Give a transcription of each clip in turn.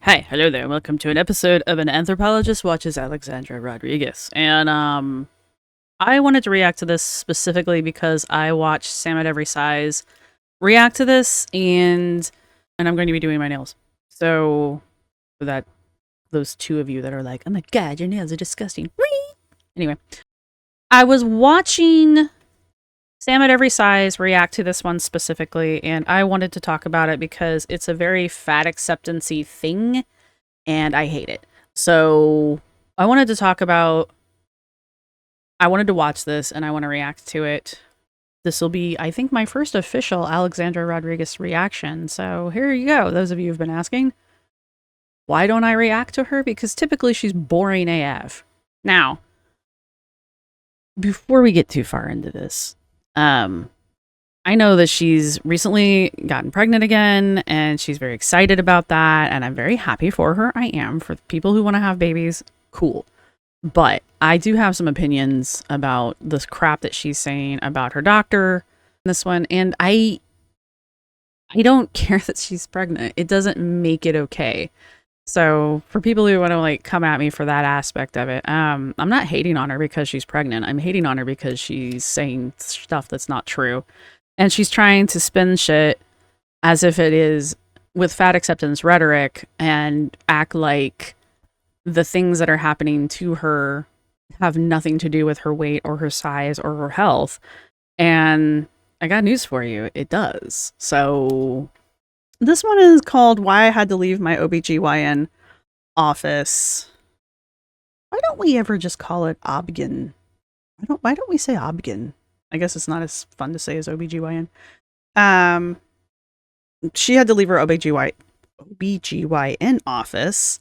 Hi, hello there. Welcome to an episode of An Anthropologist Watches Alexandra Rodriguez. And I wanted to react to this specifically because I watched Sam at Every Size react to this and I'm going to be doing my nails. So for that those two of you that are like, "Oh my god, your nails are disgusting." Anyway, I was watching Sam at Every Size react to this one specifically, and I wanted to talk about it because it's a very fat acceptance-y thing, and I hate it. So I wanted to watch this, and I want to react to it. This will be, I think, my first official Alexandra Rodriguez reaction. So here you go, those of you who've been asking. Why don't I react to her? Because typically she's boring AF. Now, before we get too far into this, I know that she's recently gotten pregnant again, and she's very excited about that, and I'm very happy for her. I am. For people who want to have babies, cool. But I do have some opinions about this crap that she's saying about her doctor, this one, and I don't care that she's pregnant. It doesn't make it okay. So for people who want to like come at me for that aspect of it, I'm not hating on her because she's pregnant. I'm hating on her because she's saying stuff that's not true. And she's trying to spin shit as if it is with fat acceptance rhetoric and act like the things that are happening to her have nothing to do with her weight or her size or her health. And I got news for you. It does. So this one is called Why I Had to Leave My OBGYN Office. Why don't we ever just call it OBGYN? Why don't we say OBGYN? I guess it's not as fun to say as OBGYN. She had to leave her OBGYN office.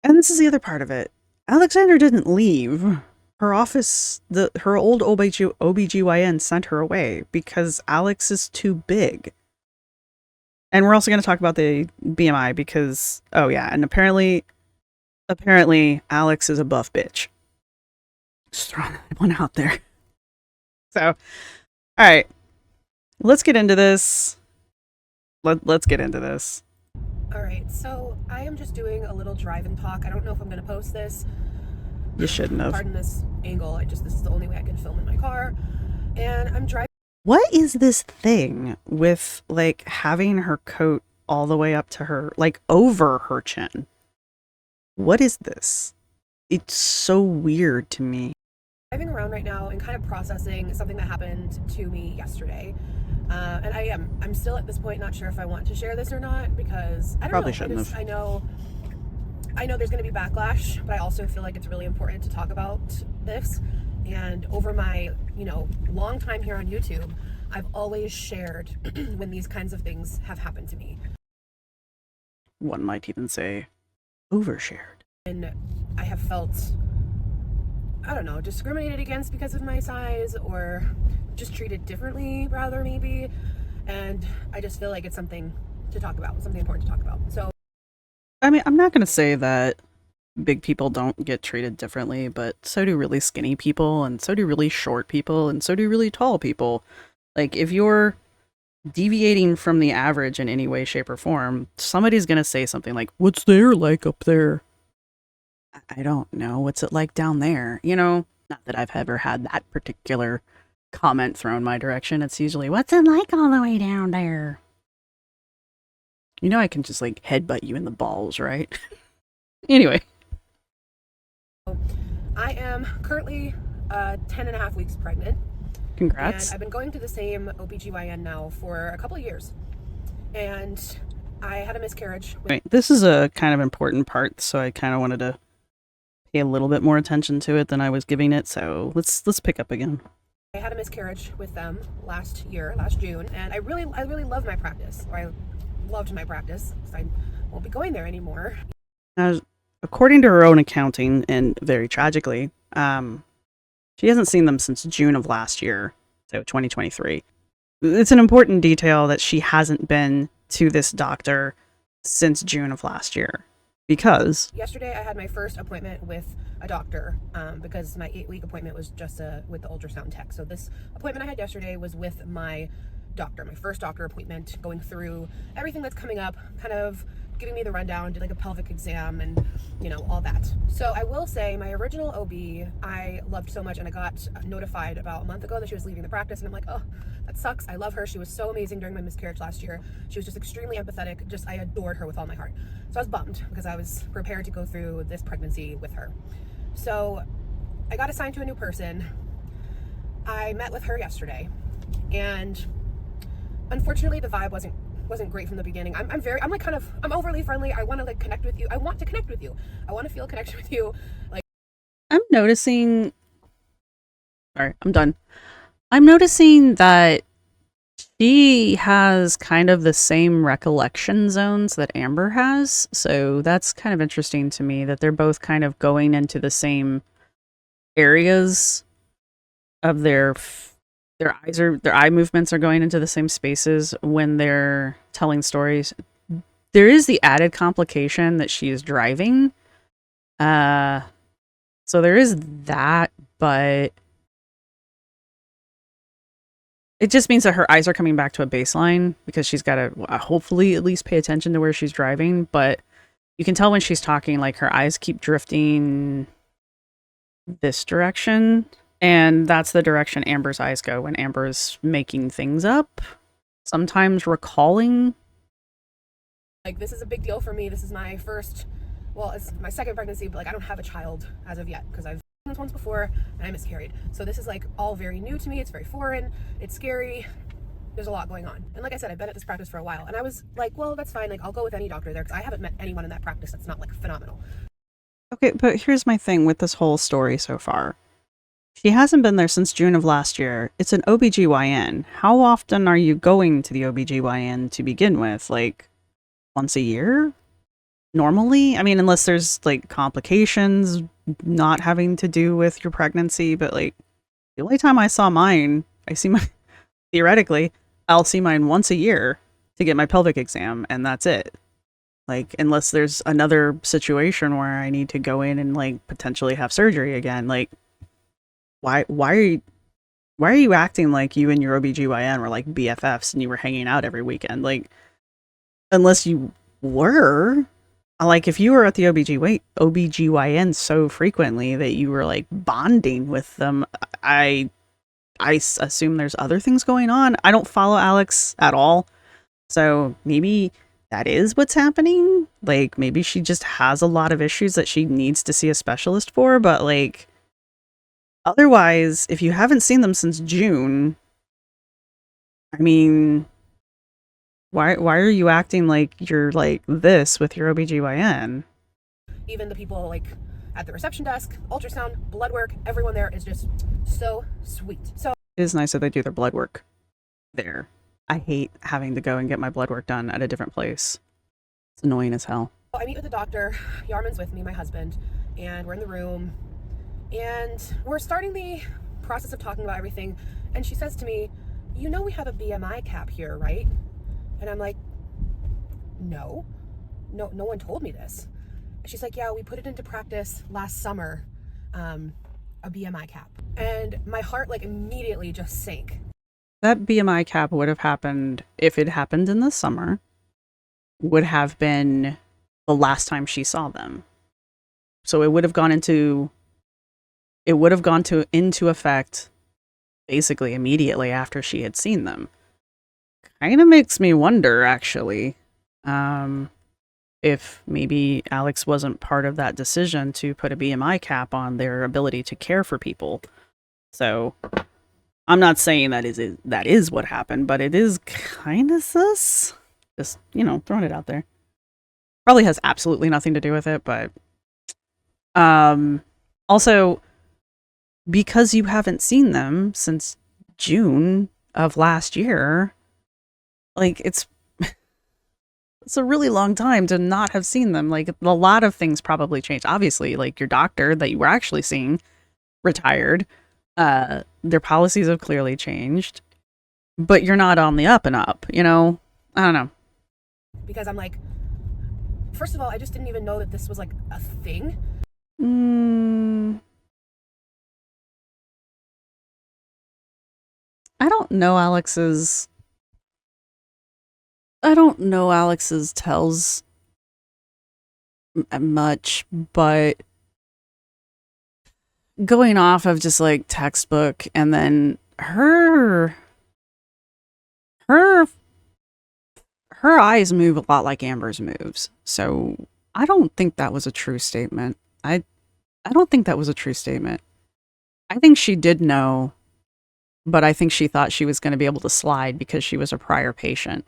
And this is the other part of it. Alexandra didn't leave. Her office, her old OBGYN sent her away because Alex is too big. And we're also going to talk about the BMI because, oh yeah, and apparently Alex is a buff bitch. Just throwing that one out there. So, all right, let's get into this. Let's get into this. All right, so I am just doing a little drive and talk. I don't know if I'm going to post this. You shouldn't have. Pardon this angle. This is the only way I can film in my car. And I'm driving. What is this thing with, like, having her coat all the way up to her, like, over her chin? What is this? It's so weird to me. Driving around right now and kind of processing something that happened to me yesterday. And I'm still at this point not sure if I want to share this or not because I don't Probably know. Shouldn't have. I know there's going to be backlash, but I also feel like it's really important to talk about this. And over my, long time here on YouTube, I've always shared when these kinds of things have happened to me. One might even say overshared. And I have felt, I don't know, discriminated against because of my size or just treated differently, rather, maybe. And I just feel like it's something to talk about, something important to talk about. So, I mean, I'm not going to say that big people don't get treated differently, but so do really skinny people, and so do really short people, and so do really tall people. Like, if you're deviating from the average in any way, shape, or form, somebody's going to say something like, "What's there like up there?" I don't know. What's it like down there? Not that I've ever had that particular comment thrown my direction. It's usually, "What's it like all the way down there?" I can just, like, headbutt you in the balls, right? Anyway. I am currently 10 and a half weeks pregnant. Congrats. And I've been going to the same OBGYN now for a couple of years. And I had a miscarriage. Right. This is a kind of important part, so I kind of wanted to pay a little bit more attention to it than I was giving it, so let's pick up again. I had a miscarriage with them last June, and I really love my practice, or I loved my practice, so I won't be going there anymore. Now, according to her own accounting, and very tragically, she hasn't seen them since June of last year, so 2023. It's an important detail that she hasn't been to this doctor since June of last year, because yesterday I had my first appointment with a doctor because my 8-week appointment was just with the ultrasound tech. So this appointment I had yesterday was with my doctor, my first doctor appointment, going through everything that's coming up, kind of giving me the rundown, did like a pelvic exam and, you know, all that. So I will say my original OB, I loved so much, and I got notified about a month ago that she was leaving the practice, and I'm like, oh, that sucks. I love her. She was so amazing during my miscarriage last year. She was just extremely empathetic. Just, I adored her with all my heart. So I was bummed because I was prepared to go through this pregnancy with her. So I got assigned to a new person. I met with her yesterday, and unfortunately the vibe wasn't great from the beginning. I'm overly friendly. I want to like connect with you. I want to connect with you. I want to feel a connection with you. Like, I'm noticing. Sorry, I'm done. I'm noticing that she has kind of the same recollection zones that Amber has. So that's kind of interesting to me that they're both kind of going into the same areas of their eye movements are going into the same spaces when they're telling stories. There is the added complication that she is driving. So there is that, but it just means that her eyes are coming back to a baseline because she's got to hopefully at least pay attention to where she's driving. But you can tell when she's talking, like her eyes keep drifting this direction. And that's the direction Amber's eyes go when Amber's making things up, sometimes recalling. Like, this is a big deal for me. This is my first, well, it's my second pregnancy, but like I don't have a child as of yet because I've done this once before and I miscarried. So this is like all very new to me. It's very foreign. It's scary. There's a lot going on. And like I said, I've been at this practice for a while, and I was like, well, that's fine. Like, I'll go with any doctor there because I haven't met anyone in that practice that's not like phenomenal. Okay, but here's my thing with this whole story so far. She hasn't been there since June of last year. It's an OBGYN. How often are you going to the OBGYN to begin with? Like, once a year? Normally? I mean, unless there's, like, complications not having to do with your pregnancy, but, like, the only time I saw mine, theoretically, I'll see mine once a year to get my pelvic exam, and that's it. Like, unless there's another situation where I need to go in and, like, potentially have surgery again, like, why are you acting like you and your OBGYN were like BFFs and you were hanging out every weekend? Like, unless you were, like, if you were at the OBGYN so frequently that you were like bonding with them, I assume there's other things going on. I don't follow Alex at all. So maybe that is what's happening. Like, maybe she just has a lot of issues that she needs to see a specialist for, but like, otherwise, if you haven't seen them since June, I mean, why are you acting like you're like this with your OBGYN? Even the people like at the reception desk, ultrasound, blood work, everyone there is just so sweet. So it is nice that they do their blood work there. I hate having to go and get my blood work done at a different place. It's annoying as hell. I meet with the doctor. Yarman's with me, my husband, and we're in the room. And we're starting the process of talking about everything. And she says to me, you know we have a BMI cap here, right? And I'm like, no one told me this. And she's like, yeah, we put it into practice last summer, a BMI cap. And my heart like immediately just sank. That BMI cap would have happened, if it happened in the summer, would have been the last time she saw them. So it would have gone into effect basically immediately after she had seen them. Kind of makes me wonder, actually, if maybe Alex wasn't part of that decision to put a BMI cap on their ability to care for people. So I'm not saying that is what happened, but it is kind of sus. Just, throwing it out there. Probably has absolutely nothing to do with it, but also, because you haven't seen them since June of last year, like, it's a really long time to not have seen them. Like, a lot of things probably changed. Obviously, like, your doctor that you were actually seeing retired. Their policies have clearly changed, but you're not on the up and up, I don't know. Because I'm like, first of all, I just didn't even know that this was like a thing. I don't know Alex's tells much, but going off of just like textbook, and then her her eyes move a lot like Amber's moves. So I don't think that was a true statement. I don't think that was a true statement. I think she did know, but I think she thought she was going to be able to slide because she was a prior patient.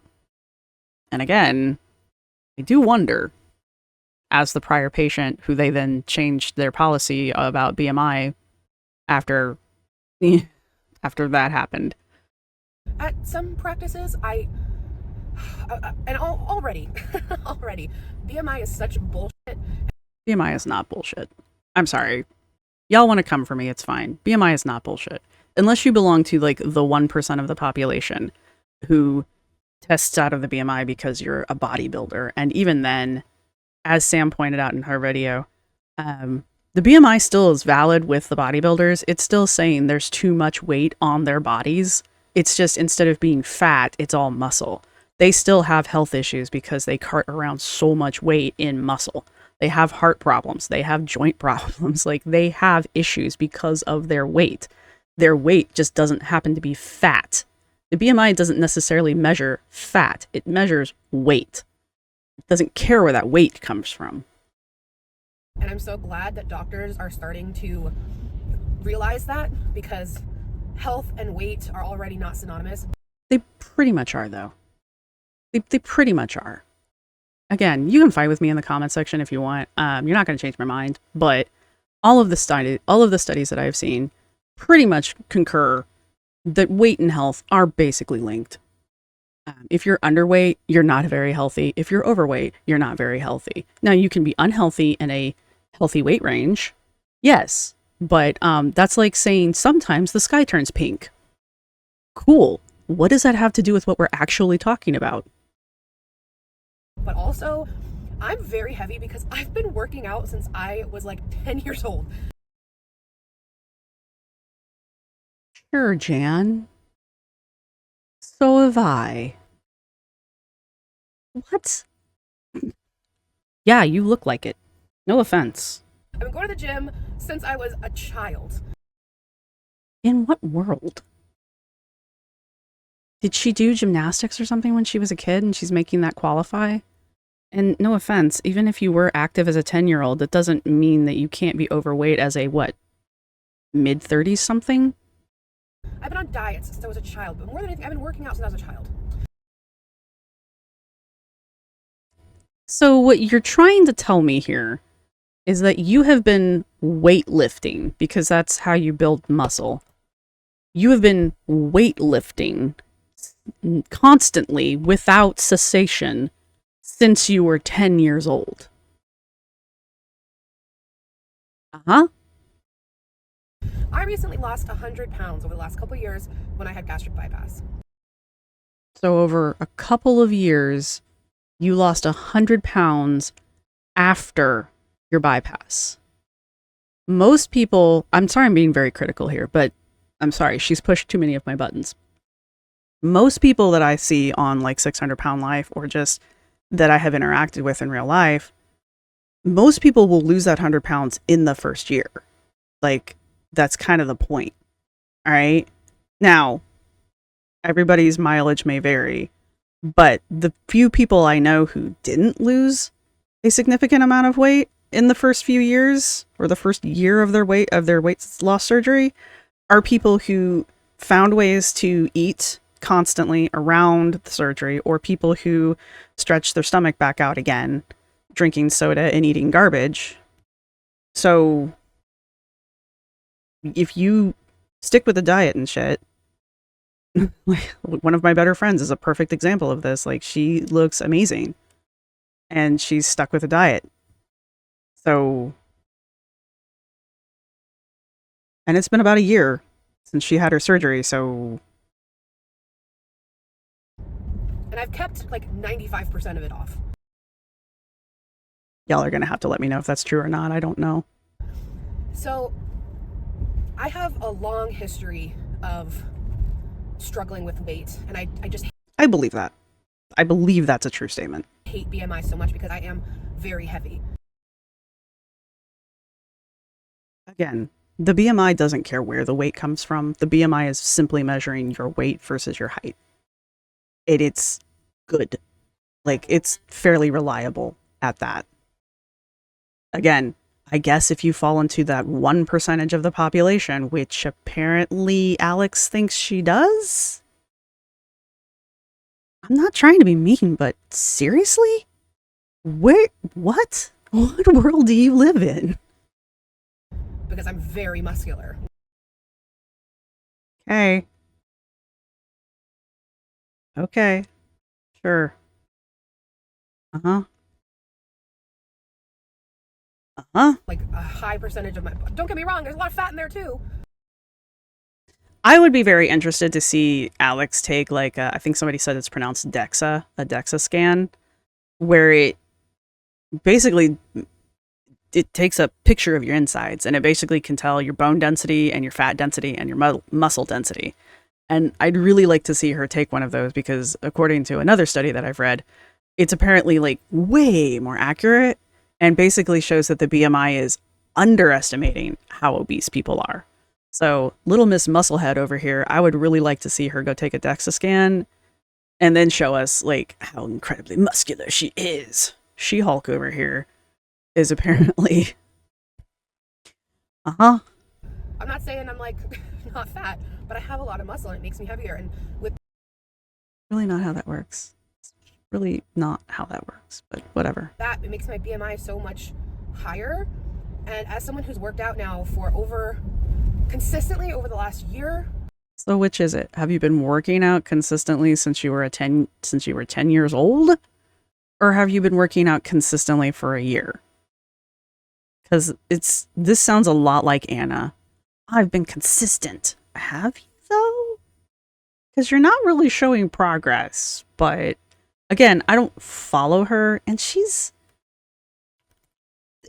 And again, I do wonder, as the prior patient, who they then changed their policy about BMI after after that happened. At some practices, already, BMI is such bullshit. BMI is not bullshit. I'm sorry. Y'all want to come for me, it's fine. BMI is not bullshit. Unless you belong to like the 1% of the population who tests out of the BMI because you're a bodybuilder. And even then, as Sam pointed out in her video, the BMI still is valid with the bodybuilders. It's still saying there's too much weight on their bodies. It's just, instead of being fat, it's all muscle. They still have health issues because they cart around so much weight in muscle. They have heart problems. They have joint problems. Like, they have issues because of their weight. Their weight just doesn't happen to be fat. The BMI doesn't necessarily measure fat. It measures weight. It doesn't care where that weight comes from. And I'm so glad that doctors are starting to realize that, because health and weight are already not synonymous. They pretty much are, though. They pretty much are. Again, you can fight with me in the comment section if you want. You're not going to change my mind, but all of the studies that I've seen pretty much concur that weight and health are basically linked. If you're underweight, you're not very healthy. If you're overweight, you're not very healthy. Now, you can be unhealthy in a healthy weight range, yes, but that's like saying sometimes the sky turns pink. Cool. What does that have to do with what we're actually talking about? But also, I'm very heavy because I've been working out since I was like 10 years old. Sure, Jan. So have I. What? Yeah, you look like it. No offense. I've been going to the gym since I was a child. In what world? Did she do gymnastics or something when she was a kid and she's making that qualify? And no offense, even if you were active as a 10-year-old, that doesn't mean that you can't be overweight as a, what, mid-30s something? I've been on diets since I was a child, but more than anything, I've been working out since I was a child. So what you're trying to tell me here is that you have been weightlifting, because that's how you build muscle. You have been weightlifting constantly without cessation since you were 10 years old. Uh-huh. I recently lost 100 pounds over the last couple of years when I had gastric bypass. So over a couple of years, you lost 100 pounds after your bypass. Most people, I'm sorry I'm being very critical here, but I'm sorry, she's pushed too many of my buttons. Most people that I see on like 600 Pound Life, or just that I have interacted with in real life, most people will lose that 100 pounds in the first year. Like, that's kind of the point. All right. Now, everybody's mileage may vary, but the few people I know who didn't lose a significant amount of weight in the first few years, or the first year of their weight loss surgery, are people who found ways to eat constantly around the surgery, or people who stretched their stomach back out again, drinking soda and eating garbage. So if you stick with the diet and shit, one of my better friends is a perfect example of this. Like, she looks amazing and she's stuck with a diet. So, and it's been about a year since she had her surgery, so. And I've kept like 95% of it off. Y'all are going to have to let me know if that's true or not. I don't know. So I have a long history of struggling with weight, and I believe that. I believe that's a true statement. hate BMI so much because I am very heavy. Again, the BMI doesn't care where the weight comes from. The BMI is simply measuring your weight versus your height. It's good. Like, it's fairly reliable at that. Again, I guess if you fall into that 1% of the population, which apparently Alex thinks she does. I'm not trying to be mean, but seriously? What world do you live in? Because I'm very muscular. Okay. Okay. Sure. Uh-huh. Uh-huh. Like a high percentage of my, don't get me wrong, there's a lot of fat in there too. I would be very interested to see Alex take, like, I think somebody said it's pronounced DEXA, a DEXA scan, where it basically, it takes a picture of your insides, and it basically can tell your bone density and your fat density and your muscle density. And I'd really like to see her take one of those, because according to another study that I've read, it's apparently like way more accurate and basically shows that the BMI is underestimating how obese people are. So little Miss Musclehead over here, I would really like to see her go take a DEXA scan and then show us like how incredibly muscular she is. She-Hulk over here is apparently... Uh-huh. I'm not saying I'm like not fat, but I have a lot of muscle and it makes me heavier. And with Really not how that works. It's really not how that works, but whatever. that, it makes my BMI so much higher. And as someone who's worked out now for consistently over the last year. So which is it? Have you been working out consistently since you were 10 years old? Or have you been working out consistently for a year? Because this sounds a lot like Anna. I've been consistent. Have you though? Because you're not really showing progress. But again, I don't follow her, and she's...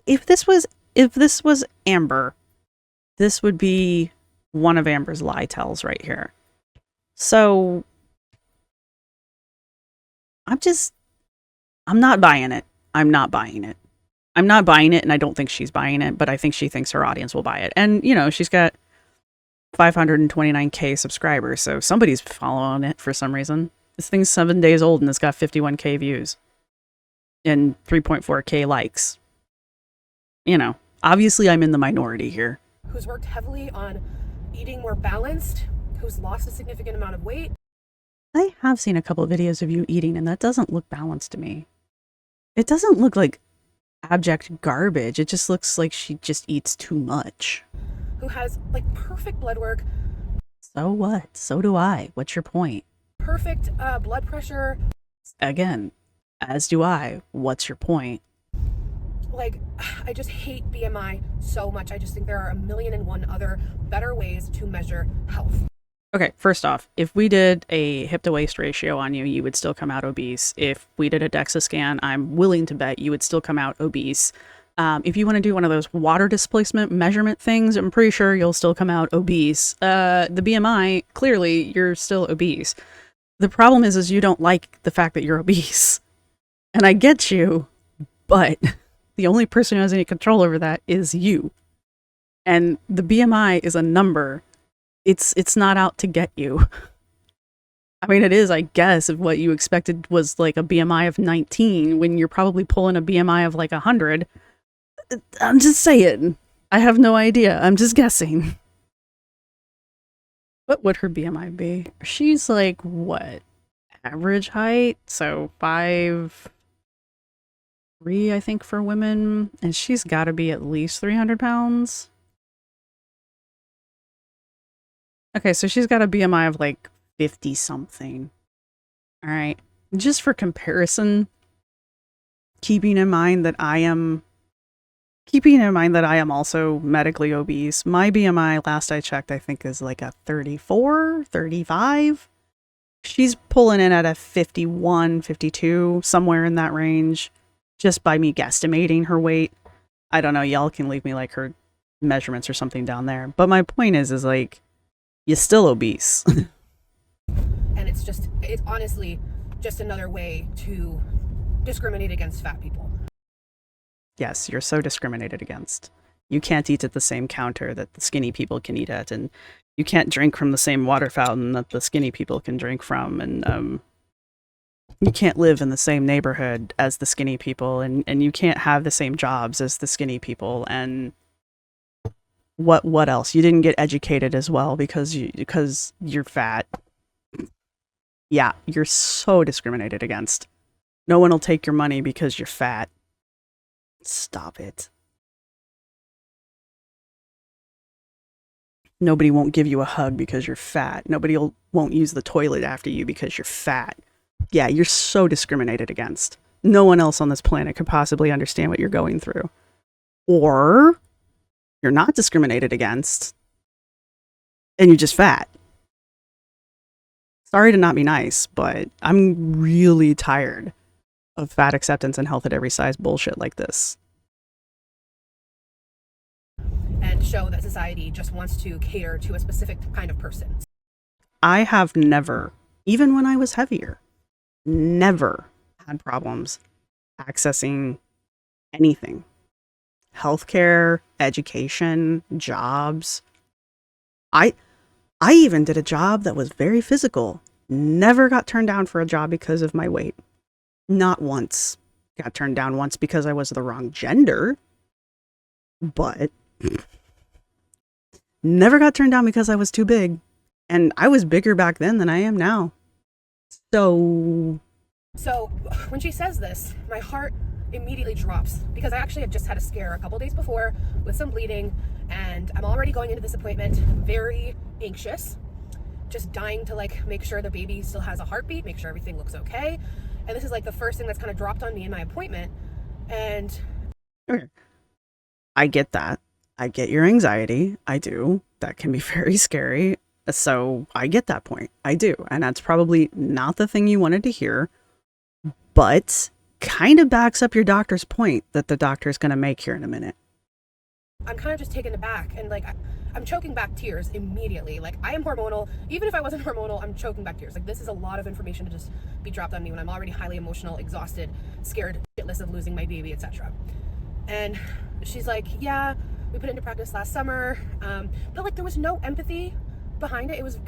If this was Amber, this would be one of Amber's lie tells right here. So I'm not buying it. I'm not buying it. I'm not buying it, and I don't think she's buying it, but I think she thinks her audience will buy it. And, you know, she's got 529K subscribers, so somebody's following it for some reason. This thing's 7 days old, and it's got 51K views and 3.4K likes. You know, obviously I'm in the minority here. Who's worked heavily on eating more balanced, who's lost a significant amount of weight. I have seen a couple of videos of you eating, and that doesn't look balanced to me. It doesn't look like abject garbage. It just looks like she just eats too much. Who has like perfect blood work. So what? So do I. What's your point? Perfect blood pressure. Again, as do I. What's your point? Like, I just hate BMI so much. I just think there are 1,000,001 other better ways to measure health. Okay, first off, if we did a hip to waist ratio on you, you would still come out obese. If we did a DEXA scan, I'm willing to bet you would still come out obese. If you want to do one of those water displacement measurement things, I'm pretty sure you'll still come out obese. The BMI, clearly, you're still obese. The problem is you don't like the fact that you're obese. And I get you, but the only person who has any control over that is you. And the BMI is a number. It's not out to get you. I mean, it is, I guess, if what you expected was like a BMI of 19 when you're probably pulling a BMI of like 100. I'm just saying. I have no idea. I'm just guessing. What would her BMI be? She's like, what? Average height? So 5'3", I think, for women. And she's got to be at least 300 pounds. Okay, so she's got a BMI of like 50 something. All right. Just for comparison, keeping in mind that I am also medically obese. My BMI, last I checked, I think is like a 34, 35. She's pulling in at a 51, 52, somewhere in that range, just by me guesstimating her weight. I don't know. Y'all can leave me like her measurements or something down there. But my point is like, you're still obese. And it's honestly just another way to discriminate against fat people. Yes, you're so discriminated against. You can't eat at the same counter that the skinny people can eat at, and you can't drink from the same water fountain that the skinny people can drink from, and you can't live in the same neighborhood as the skinny people, and you can't have the same jobs as the skinny people, and what else? You didn't get educated as well because you're fat. Yeah, you're so discriminated against. No one will take your money because you're fat. Stop it. Nobody won't give you a hug because you're fat. Won't use the toilet after you because you're fat. Yeah, you're so discriminated against. No one else on this planet could possibly understand what you're going through. Or you're not discriminated against and you're just fat. Sorry to not be nice, but I'm really tired of fat acceptance and health at every size bullshit like this. And show that society just wants to cater to a specific kind of person. I have never, even when I was heavier, never had problems accessing anything. Healthcare, education, jobs. I even did a job that was very physical. Never got turned down for a job because of my weight. Not once. Got turned down once because I was the wrong gender. But never got turned down because I was too big. And I was bigger back then than I am now. So when she says this, my heart immediately drops because I actually had just had a scare a couple days before with some bleeding, and I'm already going into this appointment very anxious, just dying to like make sure the baby still has a heartbeat, make sure everything looks okay. And this is like the first thing that's kind of dropped on me in my appointment. And I get that. I get your anxiety. I do. That can be very scary. So I get that point. I do. And that's probably not the thing you wanted to hear, but kind of backs up your doctor's point that the doctor is going to make here in a minute. I'm kind of just taken aback, and like I'm choking back tears immediately. Like, I am hormonal. Even if I wasn't hormonal, I'm choking back tears. Like, this is a lot of information to just be dropped on me when I'm already highly emotional, exhausted, scared shitless of losing my baby, etc. And she's like, yeah, we put it into practice last summer, but like there was no empathy behind it. It was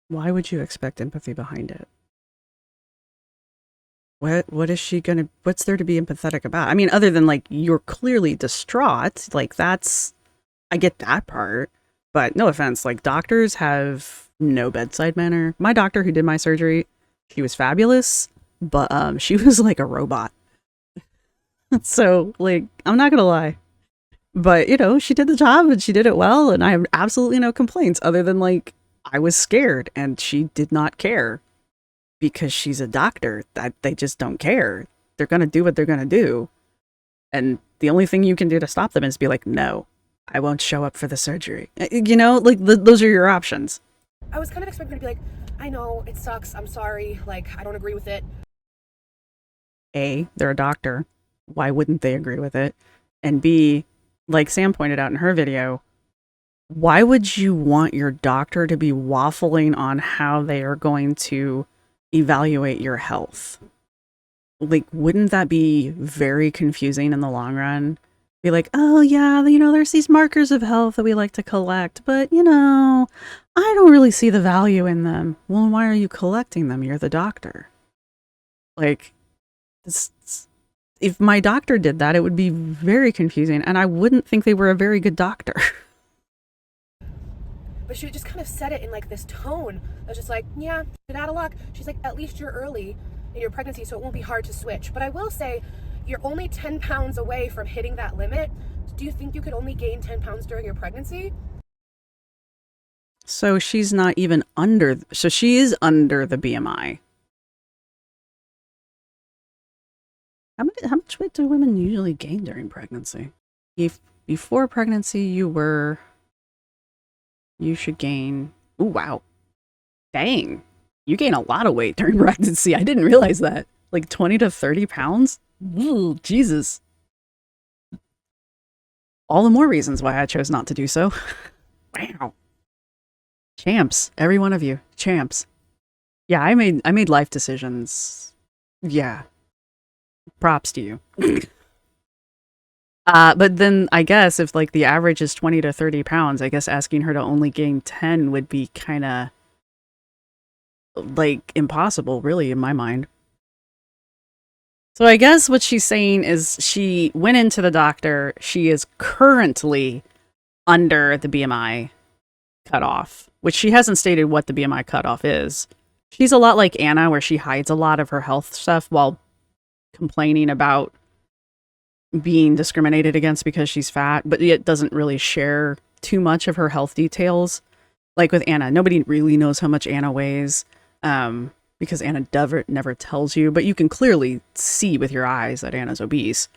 Why would you expect empathy behind it? What is she gonna, what's there to be empathetic about? I mean, other than like, you're clearly distraught, like that's, I get that part, but no offense, like doctors have no bedside manner. My doctor who did my surgery, she was fabulous, but she was like a robot. So like, I'm not gonna lie, but you know, she did the job and she did it well, and I have absolutely no complaints other than like, I was scared and she did not care. Because she's a doctor, that they just don't care. They're going to do what they're going to do. And the only thing you can do to stop them is be like, no, I won't show up for the surgery. You know, like those are your options. I was kind of expecting her to be like, I know, it sucks, I'm sorry, like, I don't agree with it. A, they're a doctor. Why wouldn't they agree with it? And B, like Sam pointed out in her video, why would you want your doctor to be waffling on how they are going to evaluate your health? Like, wouldn't that be very confusing in the long run? Be like, oh yeah, you know, there's these markers of health that we like to collect, but you know, I don't really see the value in them. Well, why are you collecting them? You're the doctor. Like, if my doctor did that, it would be very confusing, and I wouldn't think they were a very good doctor. But she just kind of said it in like this tone that's just like, yeah, get out of luck. She's like, at least you're early in your pregnancy, so it won't be hard to switch. But I will say, you're only 10 pounds away from hitting that limit. Do you think you could only gain 10 pounds during your pregnancy? So she's not even under, so she is under the BMI. How much weight do women usually gain during pregnancy? If before pregnancy you should gain, oh wow, dang, you gain a lot of weight during pregnancy. I didn't realize that. Like 20 to 30 pounds? Ooh, Jesus. All the more reasons why I chose not to do so. Wow. Champs, every one of you, champs. Yeah, I made life decisions. Yeah. Props to you. But then I guess if like the average is 20 to 30 pounds, I guess asking her to only gain 10 would be kind of like impossible, really, in my mind. So I guess what she's saying is she went into the doctor. She is currently under the BMI cutoff, which she hasn't stated what the BMI cutoff is. She's a lot like Anna, where she hides a lot of her health stuff while complaining about being discriminated against because she's fat, but yet doesn't really share too much of her health details. Like with Anna, nobody really knows how much Anna weighs because Anna never tells you, but you can clearly see with your eyes that Anna's obese.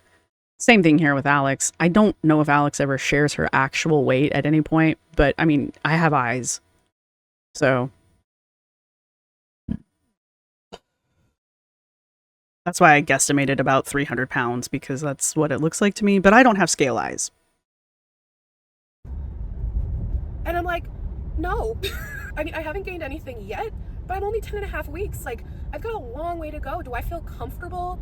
Same thing here with Alex. I don't know if Alex ever shares her actual weight at any point, but I mean, I have eyes. So that's why I guesstimated about 300 pounds, because that's what it looks like to me, but I don't have scale eyes. And I'm like, no. I mean, I haven't gained anything yet, but I'm only 10 and a half weeks. Like, I've got a long way to go. Do I feel comfortable?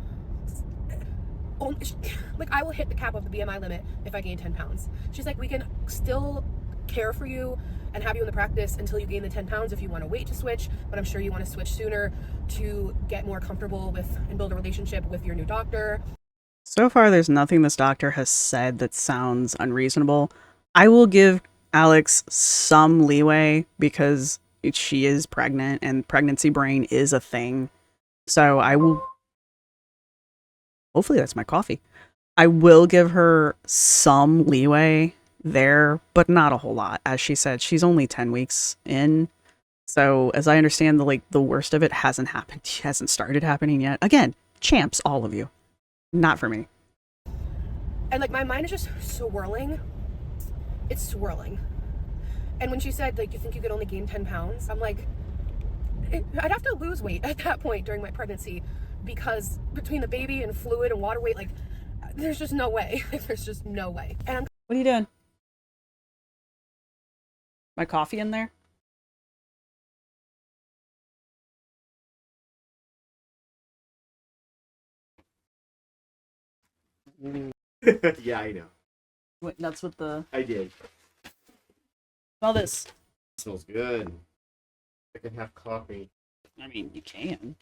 Like, I will hit the cap of the BMI limit if I gain 10 pounds. She's like, we can still care for you and have you in the practice until you gain the 10 pounds if you want to wait to switch, but I'm sure you want to switch sooner to get more comfortable with and build a relationship with your new doctor. So far, there's nothing this doctor has said that sounds unreasonable. I will give Alex some leeway because she is pregnant and pregnancy brain is a thing. So I will. Hopefully, that's my coffee. I will give her some leeway there, but not a whole lot. As she said, she's only 10 weeks in. So as I understand, the worst of it hasn't happened. It hasn't started happening yet. Again, champs, all of you. Not for me. And like, my mind is just swirling. It's swirling. And when she said, like, you think you could only gain 10 pounds? I'm like, I'd have to lose weight at that point during my pregnancy, because between the baby and fluid and water weight, like, there's just no way. There's just no way. And I'm. What are you doing? My coffee in there? Yeah, I know. Wait, that's what the... I did. Smell this. Smells good. I could have coffee. I mean, you can.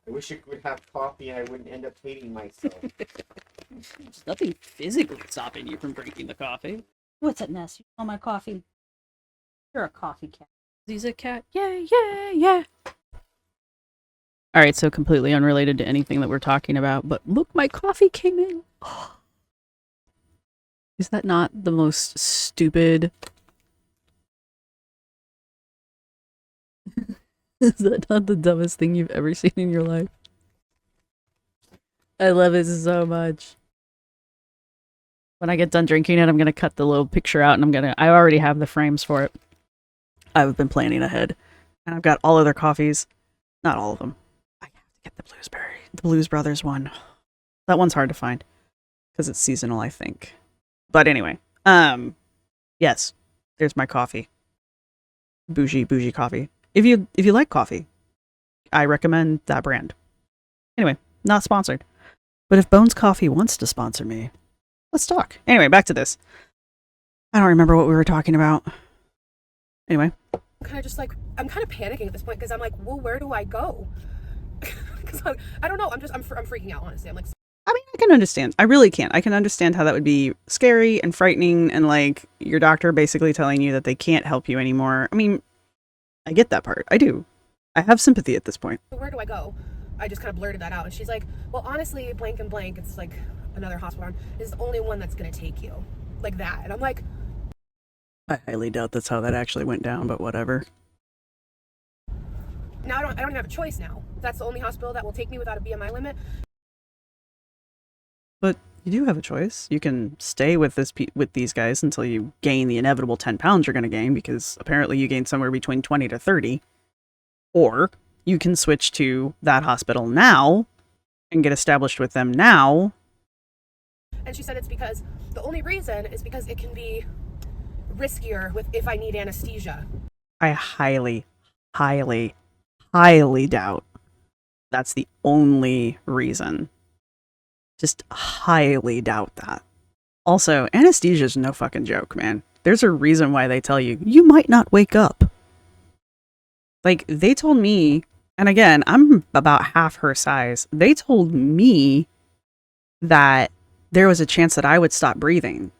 I wish I could have coffee and I wouldn't end up hating myself. There's nothing physically stopping you from drinking the coffee. What's that mess? You smell my coffee? You're a coffee cat. He's a cat. Yeah, yeah, yeah. All right, so completely unrelated to anything that we're talking about, but look, my coffee came in. Is that not the most stupid? Is that not the dumbest thing you've ever seen in your life? I love it so much. When I get done drinking it, I'm going to cut the little picture out and I already have the frames for it. I've been planning ahead. And I've got all other coffees. Not all of them. I have to get the Blues Brothers one. That one's hard to find because it's seasonal, I think. But anyway, yes, there's my coffee. Bougie coffee. If you like coffee, I recommend that brand. Anyway, not sponsored. But if Bones Coffee wants to sponsor me, let's talk. Anyway, back to this. I don't remember what we were talking about. Anyway. I'm kind of just like, I'm kind of panicking at this point because I'm like, well, where do I go? Because I don't know. I'm freaking out, honestly. I'm like, I mean, I can understand. I really can. I can understand how that would be scary and frightening and like your doctor basically telling you that they can't help you anymore. I mean, I get that part. I do. I have sympathy at this point. Where do I go? I just kind of blurted that out. And she's like, well, honestly, blank and blank, it's like another hospital is the only one that's going to take you. Like that. And I'm like, I highly doubt that's how that actually went down, but whatever. Now I don't even have a choice now. That's the only hospital that will take me without a BMI limit. But you do have a choice. You can stay with these guys until you gain the inevitable 10 pounds you're going to gain, because apparently you gain somewhere between 20 to 30. Or you can switch to that hospital now and get established with them now. And she said it's because the only reason is because it can be riskier if I need anesthesia. I highly, highly, highly doubt that's the only reason. Just highly doubt that. Also, anesthesia is no fucking joke, man. There's a reason why they tell you, you might not wake up. Like, they told me, and again, I'm about half her size. They told me that there was a chance that I would stop breathing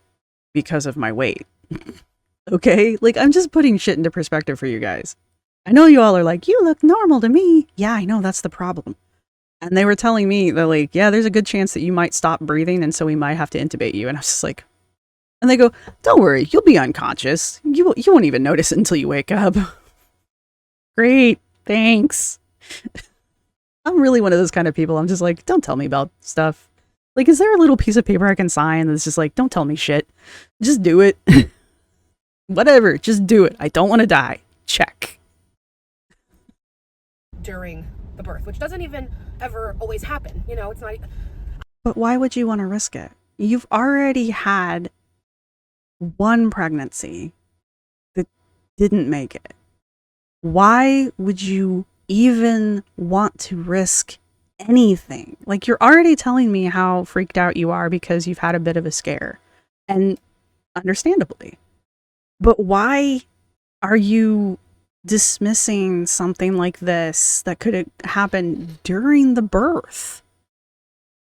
because of my weight. Okay? Like, I'm just putting shit into perspective for you guys. I know you all are like, you look normal to me. Yeah, I know, that's the problem. And they were telling me that, like, yeah, there's a good chance that you might stop breathing, and so we might have to intubate you. And I was just like, and they go, don't worry, you'll be unconscious. You won't even notice it until you wake up. Great, thanks. I'm really one of those kind of people. I'm just like, don't tell me about stuff. Like, is there a little piece of paper I can sign that's just like, don't tell me shit. Just do it. Whatever, just do it. I don't want to die. Check. During the birth, which doesn't even ever always happen. You know, it's not. But why would you want to risk it? You've already had one pregnancy that didn't make it. Why would you even want to risk anything? Like, you're already telling me how freaked out you are because you've had a bit of a scare. And understandably. But why are you dismissing something like this that could happen during the birth?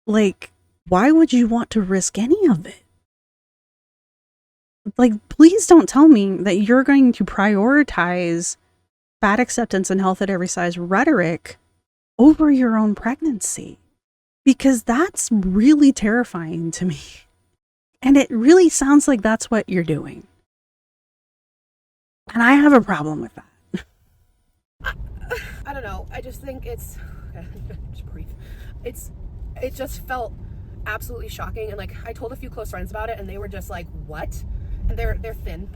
Like, why would you want to risk any of it? Like, please don't tell me that you're going to prioritize fat acceptance and health at every size rhetoric over your own pregnancy, because that's really terrifying to me. And it really sounds like that's what you're doing. And I have a problem with that. I don't know. I just think it's just breathe. It just felt absolutely shocking. And like, I told a few close friends about it, and they were just like, "What?" And they're thin.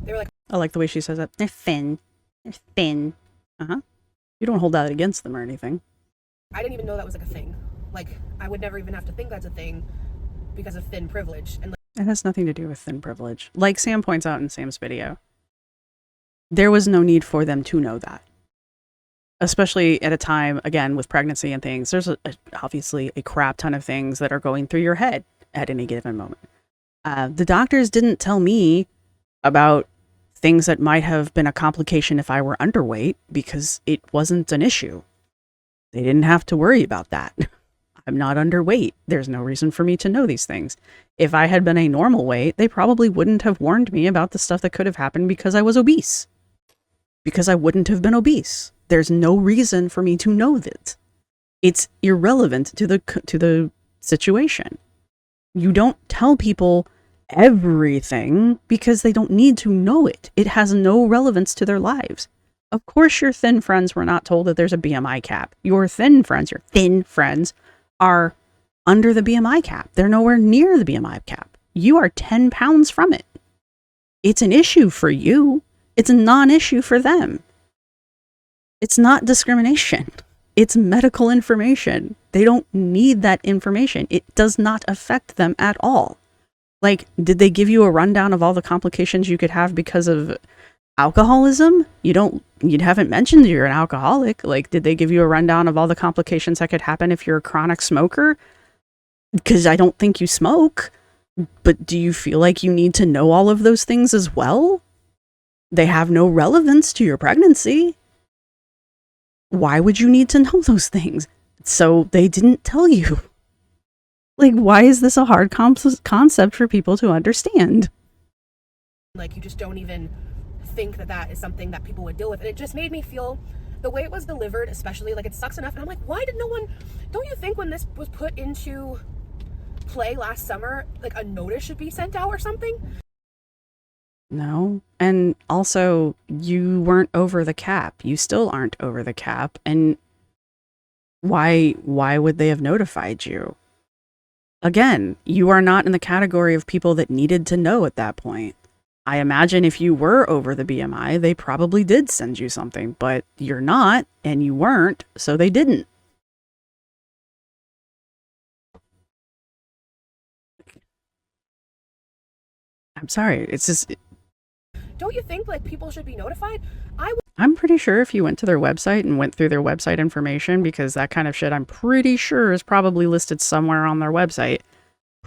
They were like, I like the way she says that. They're thin. They're thin. You don't hold that against them or anything. I didn't even know that was like a thing. Like, I would never even have to think that's a thing because of thin privilege. And like, it has nothing to do with thin privilege. Like Sam points out in Sam's video, there was no need for them to know that. Especially at a time, again, with pregnancy and things, there's obviously a crap ton of things that are going through your head at any given moment. The doctors didn't tell me about things that might have been a complication if I were underweight because it wasn't an issue. They didn't have to worry about that. I'm not underweight. There's no reason for me to know these things. If I had been a normal weight, they probably wouldn't have warned me about the stuff that could have happened because I was obese. Because I wouldn't have been obese. There's no reason for me to know that. It's irrelevant to the situation. You don't tell people everything because they don't need to know it. It has no relevance to their lives. Of course your thin friends were not told that there's a BMI cap. Your thin friends are under the BMI cap. They're nowhere near the BMI cap. You are 10 pounds from it. It's an issue for you. It's a non-issue for them. It's not discrimination. It's medical information. They don't need that information. It does not affect them at all. Like, did they give you a rundown of all the complications you could have because of alcoholism? You haven't mentioned you're an alcoholic. Like, did they give you a rundown of all the complications that could happen if you're a chronic smoker? Because I don't think you smoke. But do you feel like you need to know all of those things as well? They have no relevance to your pregnancy. Why would you need to know those things? So they didn't tell you. Like, why is this a hard concept for people to understand? like, you just don't even think that that is something that people would deal with. And it just made me feel the way it was delivered, especially, like, it sucks enough. And I'm like, why did no one, don't you think when this was put into play last summer, like, a notice should be sent out or something? No. And also, you weren't over the cap. You still aren't over the cap. And why would they have notified you? Again, you are not in the category of people that needed to know at that point. I imagine if you were over the BMI, they probably did send you something, but you're not, and you weren't, so they didn't. I'm sorry, it's just... Don't you think, like, people should be notified? I'm pretty sure if you went to their website and went through their website information, because that kind of shit I'm pretty sure is probably listed somewhere on their website,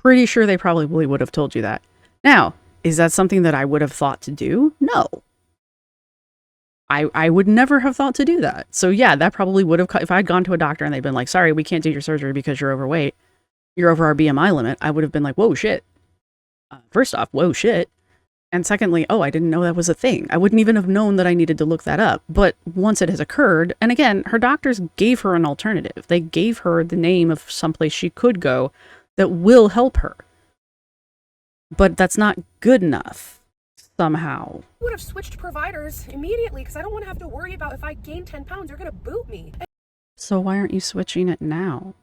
Pretty sure they probably would have told you that. Now, is that something that I would have thought to do? No. I would never have thought to do that. So yeah, that probably would have, if I'd gone to a doctor and they'd been like, sorry, we can't do your surgery because you're overweight, you're over our BMI limit, I would have been like, whoa, shit. First off, whoa, shit. And secondly, oh, I didn't know that was a thing. I wouldn't even have known that I needed to look that up. But once it has occurred, and again, her doctors gave her an alternative. They gave her the name of someplace she could go that will help her. But that's not good enough somehow. I would have switched providers immediately because I don't want to have to worry about if I gain 10 pounds, they're going to boot me. So why aren't you switching it now?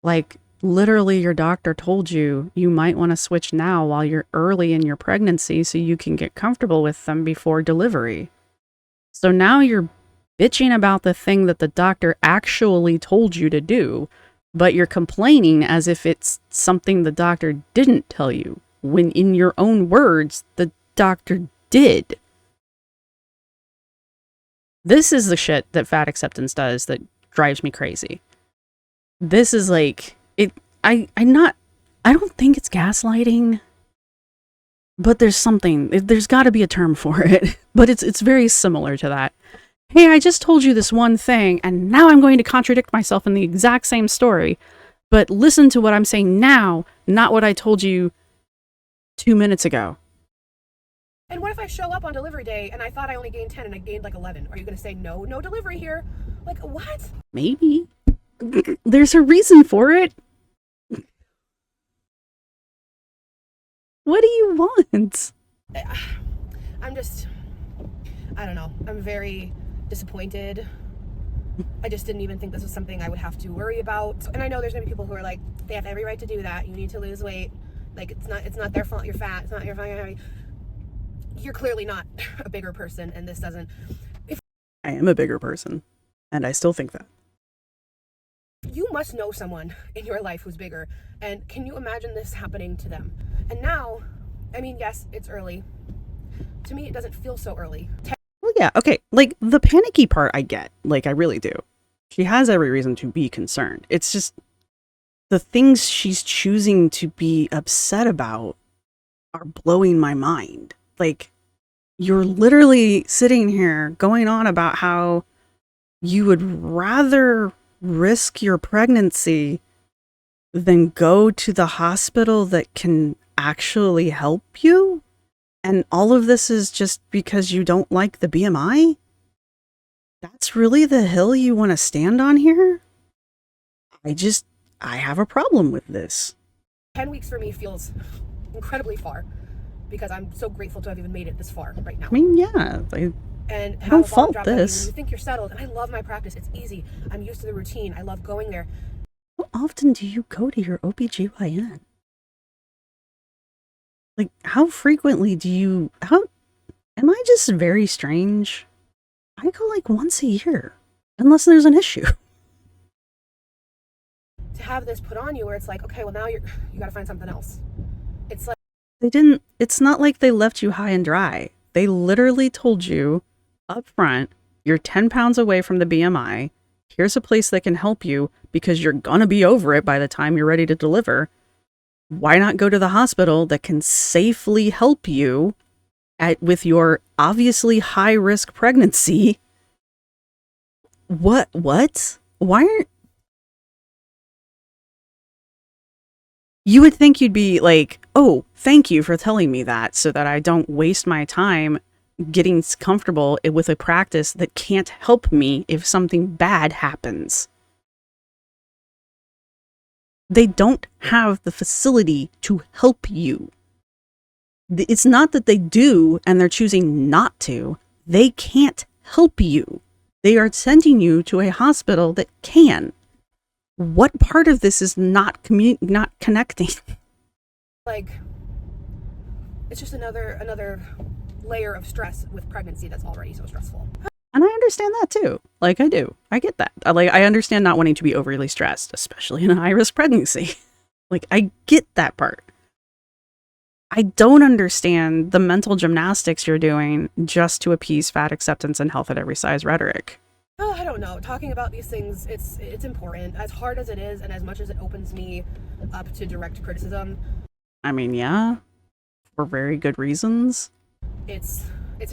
Like, literally your doctor told you you might want to switch now while you're early in your pregnancy so you can get comfortable with them before delivery. So now you're bitching about the thing that the doctor actually told you to do, but you're complaining as if it's something the doctor didn't tell you, when in your own words, the doctor did. This is the shit that fat acceptance does that drives me crazy. This is like, I don't think it's gaslighting, but there's got to be a term for it, but it's very similar to that. Hey, I just told you this one thing, and now I'm going to contradict myself in the exact same story, but listen to what I'm saying now, not what I told you 2 minutes ago. And what if I show up on delivery day and I thought I only gained 10 and I gained like 11? Are you going to say no delivery here? Like, what? Maybe. There's a reason for it. What do you want? I don't know. I'm very disappointed. I just didn't even think this was something I would have to worry about. And I know there's going to be people who are like, they have every right to do that. You need to lose weight. Like, it's not their fault you're fat. It's not your fault you're clearly not a bigger person, and this doesn't. I am a bigger person, and I still think that. You must know someone in your life who's bigger, and can you imagine this happening to them? And now, I mean, yes, it's early. To me, it doesn't feel so early. Well, yeah, okay, like, the panicky part I get, like, I really do. She has every reason to be concerned. It's just, the things she's choosing to be upset about are blowing my mind. Like, you're literally sitting here going on about how you would rather risk your pregnancy than go to the hospital that can actually help you? And all of this is just because you don't like the BMI? That's really the hill you want to stand on here? I have a problem with this. 10 weeks for me feels incredibly far because I'm so grateful to have even made it this far right now. I mean, yeah. And I don't fault this. You think you're settled, and I love my practice. It's easy. I'm used to the routine. I love going there. How often do you go to your OBGYN? Like, how frequently am I just very strange? I go like once a year, unless there's an issue. To have this put on you where it's like, okay, well now you got to find something else. It's like, it's not like they left you high and dry. They literally told you up front, you're 10 pounds away from the BMI. Here's a place that can help you because you're gonna be over it by the time you're ready to deliver. Why not go to the hospital that can safely help you with your obviously high risk pregnancy? What? Why aren't you would think you'd be like, oh, thank you for telling me that so that I don't waste my time getting comfortable with a practice that can't help me if something bad happens. They don't have the facility to help you. It's not that they do and they're choosing not to. They can't help you. They are sending you to a hospital that can. What part of this is not connecting? Like, it's just another layer of stress with pregnancy that's already so stressful. And I understand that too. Like, I do. I get that. I understand not wanting to be overly stressed, especially in a high-risk pregnancy. Like, I get that part. I don't understand the mental gymnastics you're doing just to appease fat acceptance and health at every size rhetoric. Oh, I don't don't know. Talking about these things, it's important. As hard as it is, and as much as it opens me up to direct criticism. I mean, yeah, for very good reasons. It's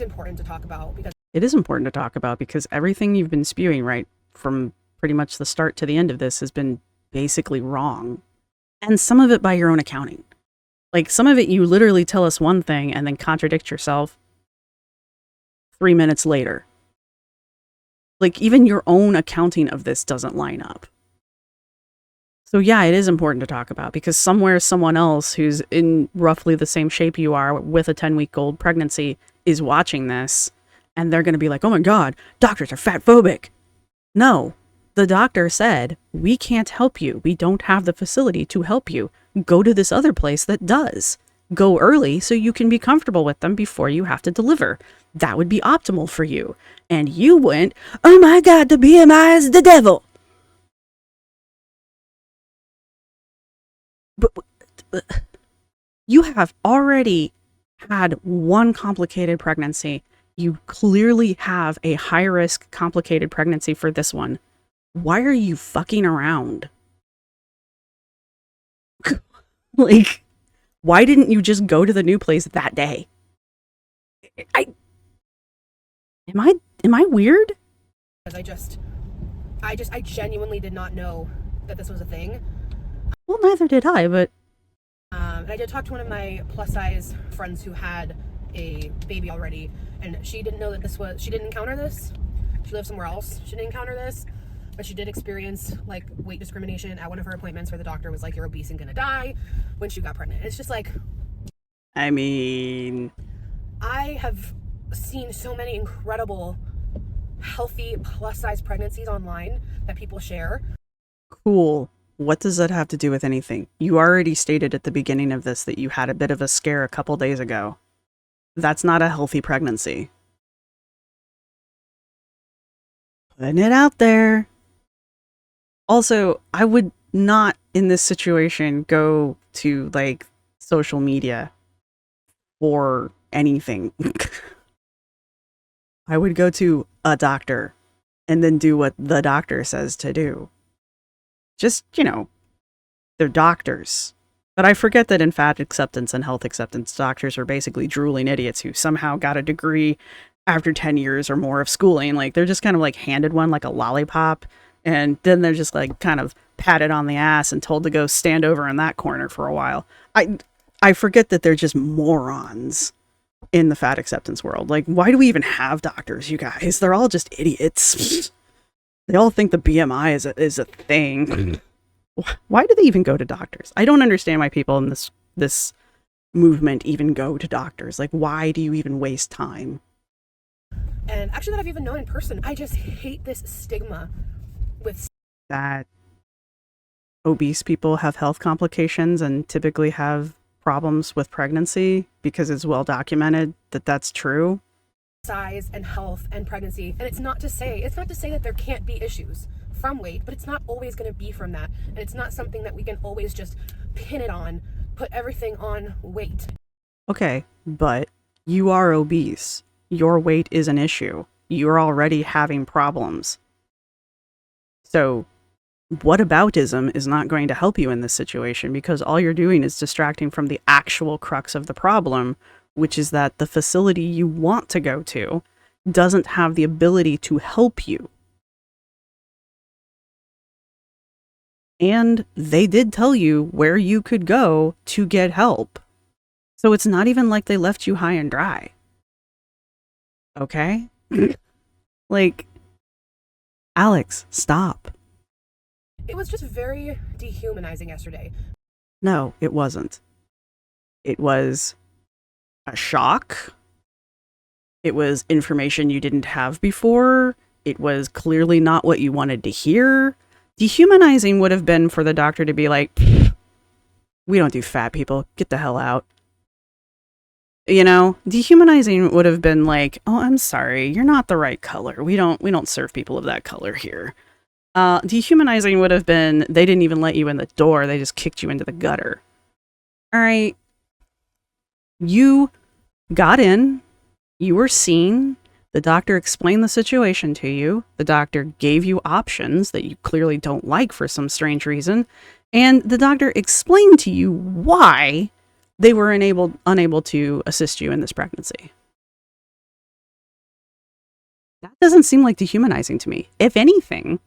important to talk about because it is important to talk about because everything you've been spewing right from pretty much the start to the end of this has been basically wrong. And some of it by your own accounting. Like, some of it you literally tell us one thing and then contradict yourself 3 minutes later. Like, even your own accounting of this doesn't line up. So yeah, it is important to talk about because somewhere someone else who's in roughly the same shape you are with a 10-week-old pregnancy is watching this and they're going to be like, oh my God, doctors are fat-phobic. No, the doctor said, we can't help you. We don't have the facility to help you. Go to this other place that does. Go early so you can be comfortable with them before you have to deliver. That would be optimal for you. And you went, oh my God, the BMI is the devil. But you have already had one complicated pregnancy. You clearly have a high-risk complicated pregnancy for this one. Why are you fucking around? Like, why didn't you just go to the new place that day? Am I weird? Because I genuinely did not know that this was a thing. Well, neither did I, but... And I did talk to one of my plus-size friends who had a baby already, and she didn't know that she didn't encounter this. She lived somewhere else. She didn't encounter this, but she did experience, like, weight discrimination at one of her appointments where the doctor was like, you're obese and gonna die, when she got pregnant. It's just like... I mean... I have seen so many incredible, healthy, plus-size pregnancies online that people share. Cool. What does that have to do with anything? You already stated at the beginning of this that you had a bit of a scare a couple days ago. That's not a healthy pregnancy. Putting it out there. Also, I would not, in this situation, go to, like, social media for anything. I would go to a doctor and then do what the doctor says to do. Just, you know, they're doctors. But I forget that in fat acceptance and health acceptance, doctors are basically drooling idiots who somehow got a degree after 10 years or more of schooling. Like, they're just kind of like handed one like a lollipop. And then they're just like kind of patted on the ass and told to go stand over in that corner for a while. I forget that they're just morons in the fat acceptance world. Like, why do we even have doctors, you guys? They're all just idiots. They all think the BMI is a thing. Why do they even go to doctors? I don't understand why people in this movement even go to doctors. Like, why do you even waste time? And actually that I've even known in person. I just hate this stigma with that obese people have health complications and typically have problems with pregnancy because it's well documented that that's true. Size and health and pregnancy, and it's not to say that there can't be issues from weight, but it's not always going to be from that, and it's not something that we can always just pin it on, put everything on weight. Okay, but you are obese. Your weight is an issue. You're already having problems. So whataboutism is not going to help you in this situation because all you're doing is distracting from the actual crux of the problem, which is that the facility you want to go to doesn't have the ability to help you. And they did tell you where you could go to get help. So it's not even like they left you high and dry. Okay? Like, Alex, stop. It was just very dehumanizing yesterday. No, it wasn't. It was a shock. It was information you didn't have before. It was clearly not what you wanted to hear. Dehumanizing would have been for the doctor to be like, we don't do fat people, get the hell out. You know, dehumanizing would have been like, oh, I'm sorry, you're not the right color. We don't serve people of that color here. Dehumanizing would have been, they didn't even let you in the door, they just kicked you into the gutter. All right. You got in, you were seen, The doctor explained the situation to you. The doctor gave you options that you clearly don't like for some strange reason. And the doctor explained to you why they were unable to assist you in this pregnancy. That doesn't seem like dehumanizing to me. If anything,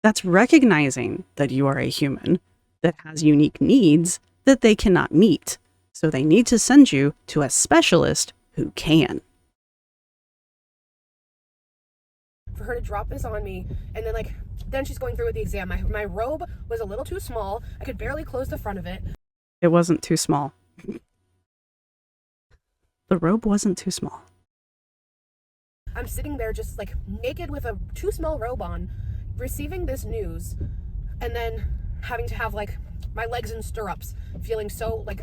that's recognizing that you are a human that has unique needs that they cannot meet. So they need to send you to a specialist who can. For her to drop this on me, and then she's going through with the exam. My robe was a little too small. I could barely close the front of it. It wasn't too small. The robe wasn't too small. I'm sitting there just like naked with a too small robe on, receiving this news, and then having to have like my legs in stirrups, feeling so like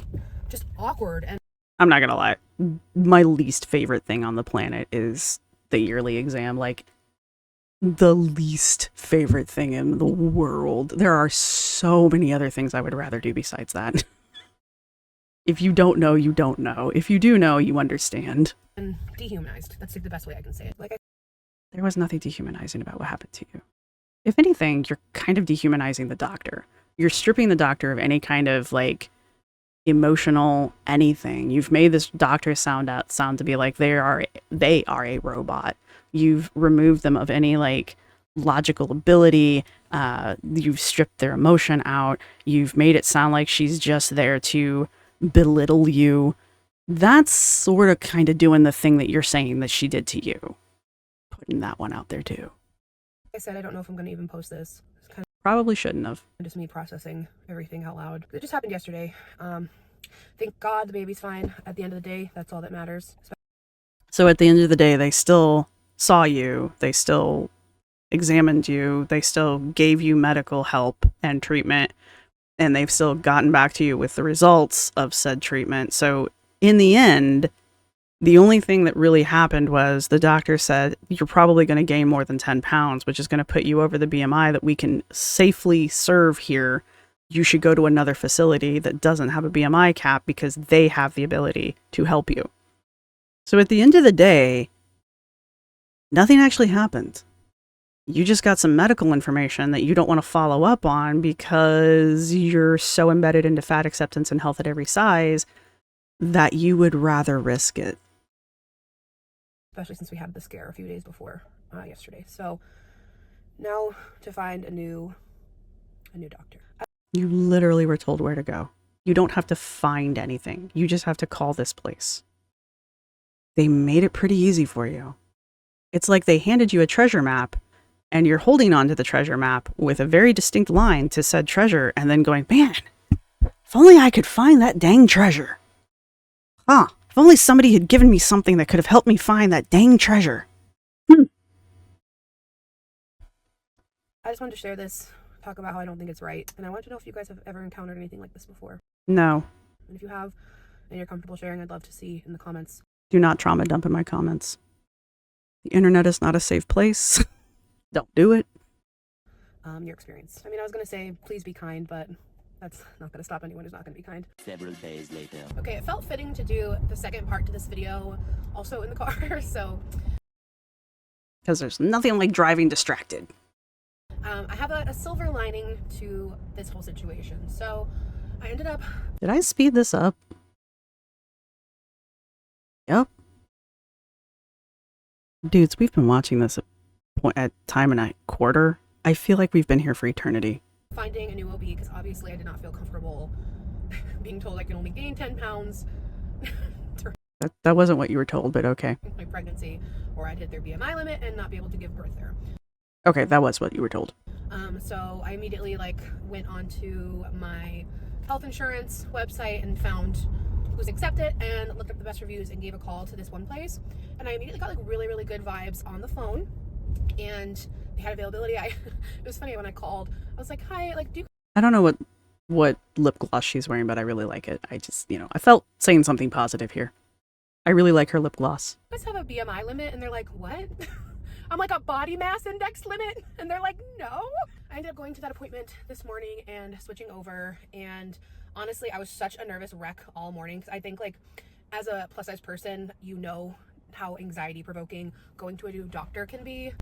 just awkward. And I'm not gonna lie, my least favorite thing on the planet is the yearly exam. Like, the least favorite thing in the world. There are so many other things I would rather do besides that. If you don't know, you don't know. If you do know, you understand. And dehumanized. That's like the best way I can say it. There was nothing dehumanizing about what happened to you. If anything, you're kind of dehumanizing the doctor. You're stripping the doctor of any kind of like emotional anything. You've made this doctor sound to be like they are a robot. You've removed them of any like logical ability. You've stripped their emotion out. You've made it sound like she's just there to belittle you. That's sort of kind of doing the thing that you're saying that she did to you. Putting that one out there too. Like I said, I don't know if I'm going to even post this. It's kind Probably shouldn't have. of just me processing everything out loud. It just happened yesterday. Thank God the baby's fine. At the end of the day, that's all that matters. So at the end of the day, they still saw you. They still examined you. They still gave you medical help and treatment. And they've still gotten back to you with the results of said treatment. So in the end, the only thing that really happened was the doctor said, you're probably going to gain more than 10 pounds, which is going to put you over the BMI that we can safely serve here. You should go to another facility that doesn't have a BMI cap because they have the ability to help you. So at the end of the day, nothing actually happened. You just got some medical information that you don't want to follow up on because you're so embedded into fat acceptance and health at every size that you would rather risk it. Especially since we had the scare a few days before yesterday. So now to find a new doctor. You literally were told where to go. You don't have to find anything. You just have to call this place. They made it pretty easy for you. It's like they handed you a treasure map and you're holding on to the treasure map with a very distinct line to said treasure and then going, man, if only I could find that dang treasure. If only somebody had given me something that could have helped me find that dang treasure. I just wanted to share this, talk about how I don't think it's right. And I want to know if you guys have ever encountered anything like this before. No. And if you have, and you're comfortable sharing, I'd love to see in the comments. Do not trauma dump in my comments. The internet is not a safe place. Don't do it. Your experience. I mean, I was going to say, please be kind, but that's not going to stop anyone who's not going to be kind. Several days later. Okay, it felt fitting to do the second part to this video also in the car, so. Because there's nothing like driving distracted. I have a silver lining to this whole situation. So I ended up. Did I speed this up? Yep. Dudes, we've been watching this at time and a quarter. I feel like we've been here for eternity. Finding a new OB because obviously I did not feel comfortable being told I could only gain 10 pounds That wasn't what you were told, but okay. during my pregnancy, or I'd hit their BMI limit and not be able to give birth there. Okay, that was what you were told. So I immediately went onto my health insurance website and found who's accepted and looked up the best reviews and gave a call to this one place. And I immediately got really good vibes on the phone, and they had availability. It was funny when I called. I was like, "Hi, do you?" I don't know what lip gloss she's wearing, but I really like it. I just, I felt saying something positive here. I really like her lip gloss. "You guys have a BMI limit?" And they're like, "What?" I'm like, "A body mass index limit?" And they're like, "No." I ended up going to that appointment this morning and switching over. And honestly, I was such a nervous wreck all morning. 'Cause I think as a plus size person, how anxiety provoking going to a new doctor can be.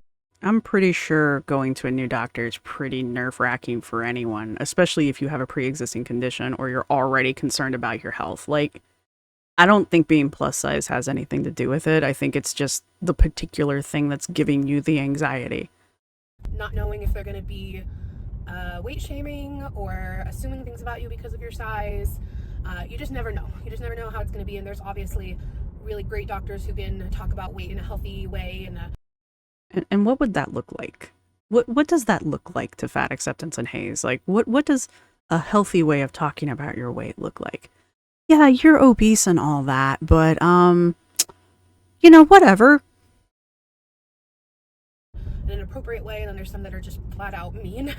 I'm pretty sure going to a new doctor is pretty nerve-wracking for anyone, especially if you have a pre-existing condition or you're already concerned about your health. Like, I don't think being plus size has anything to do with it. I think it's just the particular thing that's giving you the anxiety. Not knowing if they're going to be weight shaming or assuming things about you because of your size. You just never know. You just never know how it's going to be. And there's obviously really great doctors who can talk about weight in a healthy way. And what would that look like? What does that look like to Fat Acceptance and Haze? Like, what does a healthy way of talking about your weight look like? Yeah, you're obese and all that, but, whatever. In an appropriate way, and then there's some that are just flat out mean.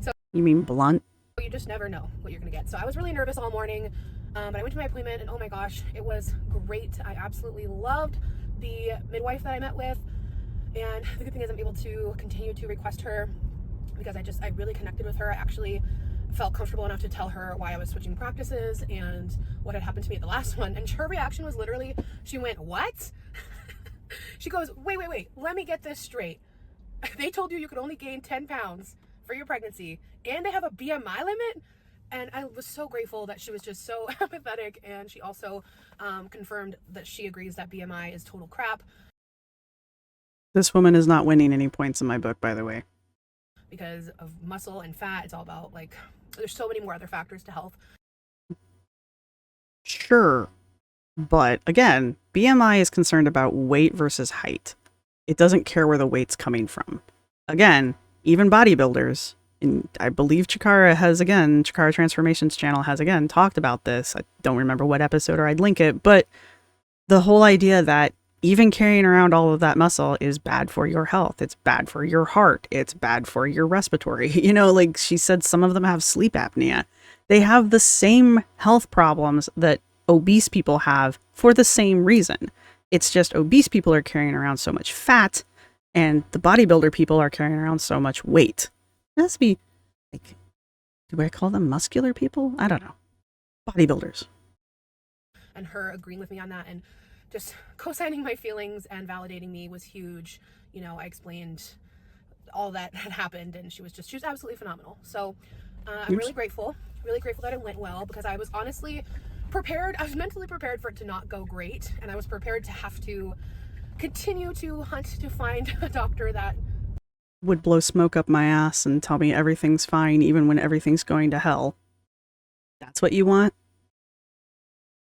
So You mean blunt? you just never know what you're gonna get. So I was really nervous all morning, but I went to my appointment, and oh my gosh, it was great. I absolutely loved the midwife that I met with, and the good thing is I'm able to continue to request her because I really connected with her. I actually felt comfortable enough to tell her why I was switching practices and what had happened to me at the last one, and her reaction was literally, she went, "What?" She goes, wait, let me get this straight. They told you could only gain 10 pounds for your pregnancy, and they have a BMI limit? And I was so grateful that she was just so empathetic, and she also confirmed that she agrees that BMI is total crap. This woman is not winning any points in my book, by the way. Because of muscle and fat, it's all about, like, there's so many more other factors to health. Sure. But again, BMI is concerned about weight versus height. It doesn't care where the weight's coming from. Again, even bodybuilders, and I believe Chikara Transformations channel has again talked about this. I don't remember what episode or I'd link it, but the whole idea that even carrying around all of that muscle is bad for your health. It's bad for your heart. It's bad for your respiratory. Like she said, some of them have sleep apnea. They have the same health problems that obese people have for the same reason. It's just obese people are carrying around so much fat and the bodybuilder people are carrying around so much weight. It has to be, like, do I call them muscular people? I don't know. Bodybuilders. And her agreeing with me on that and just co-signing my feelings and validating me was huge. I explained all that had happened, and she was absolutely phenomenal. So I'm really grateful that it went well, because I was honestly prepared. I was mentally prepared for it to not go great, and I was prepared to have to continue to hunt to find a doctor that would blow smoke up my ass and tell me everything's fine even when everything's going to hell. That's what you want?